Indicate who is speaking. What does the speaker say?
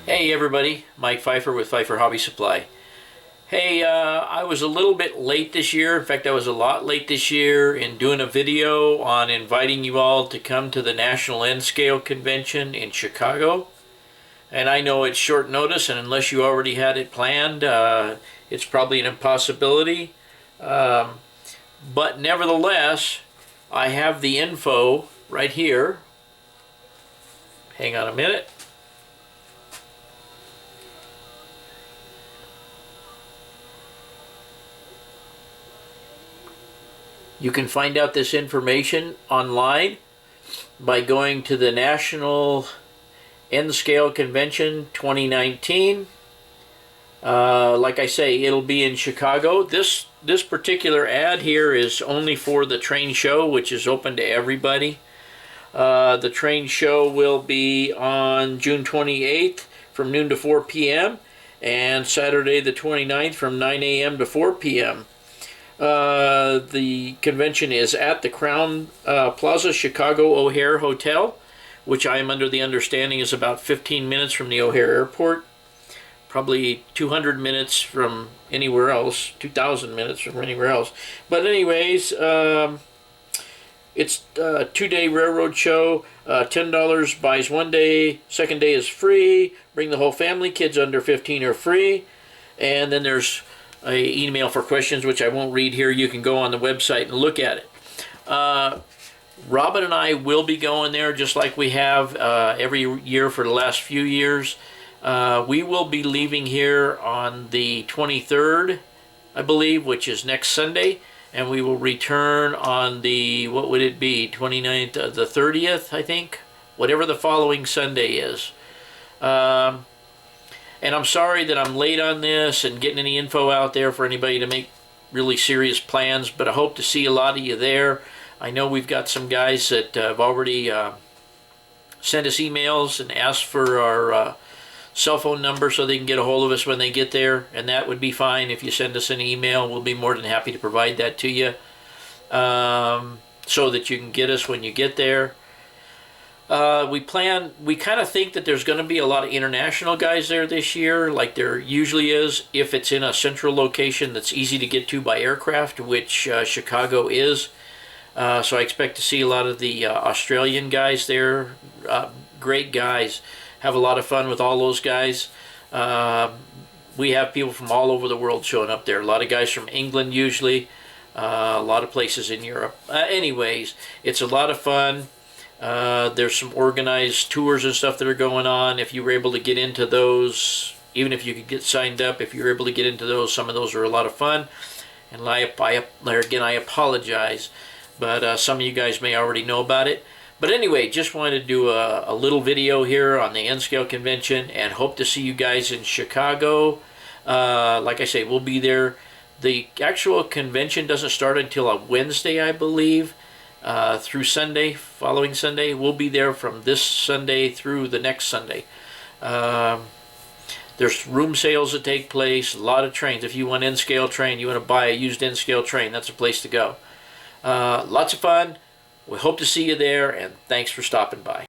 Speaker 1: Hey everybody, Mike Pfeiffer with Pfeiffer Hobby Supply. Hey, I was a little bit late this year. In fact, I was a lot late this year in doing a video on inviting you all to come to the National N-Scale Convention in Chicago. And I know it's short notice, and unless you already had it planned, it's probably an impossibility. But nevertheless, I have the info right here. Hang on a minute. You can find out this information online by going to the National N-Scale Convention 2019. Like I say, it'll be in Chicago. This particular ad here is only for the train show, which is open to everybody. The train show will be on June 28th from noon to 4 p.m. and Saturday the 29th from 9 a.m. to 4 p.m. The convention is at the Crown Plaza Chicago O'Hare Hotel, which I am under the understanding is about 15 minutes from the O'Hare Airport, probably 200 minutes from anywhere else, 2,000 minutes from anywhere else. But anyways, it's a 2-day railroad show. $10 buys 1 day, second day is free. Bring the whole family, kids under 15 are free. And then there's an email for questions, which I won't read here. You can go on the website and look at it. Robin and I will be going there just like we have every year for the last few years. We will be leaving here on the 23rd, I believe, which is next Sunday, and we will return on the, what would it be, 29th, the 30th, I think, whatever the following Sunday is. And I'm sorry that I'm late on this and getting any info out there for anybody to make really serious plans, but I hope to see a lot of you there. I know we've got some guys that have already sent us emails and asked for our cell phone number so they can get a hold of us when they get there, and that would be fine if you send us an email. We'll be more than happy to provide that to you so that you can get us when you get there. We kind of think that there's going to be a lot of international guys there this year, like there usually is, if it's in a central location that's easy to get to by aircraft, which Chicago is. So I expect to see a lot of the Australian guys there. Great guys. Have a lot of fun with all those guys. We have people from all over the world showing up there. A lot of guys from England usually. A lot of places in Europe. Anyways, it's a lot of fun. There's some organized tours and stuff that are going on. If you were able to get into those, even if you could get signed up, if you're able to get into those, some of those are a lot of fun. And again, I apologize, but some of you guys may already know about it. But anyway, just wanted to do a little video here on the N-Scale Convention and hope to see you guys in Chicago. Like I say, we'll be there. The actual convention doesn't start until a Wednesday, I believe. Through Sunday, following Sunday. We'll be there from this Sunday through the next Sunday. There's room sales that take place, a lot of trains. If you want N-Scale train, you want to buy a used N-Scale train, that's a place to go. Lots of fun. We hope to see you there, and thanks for stopping by.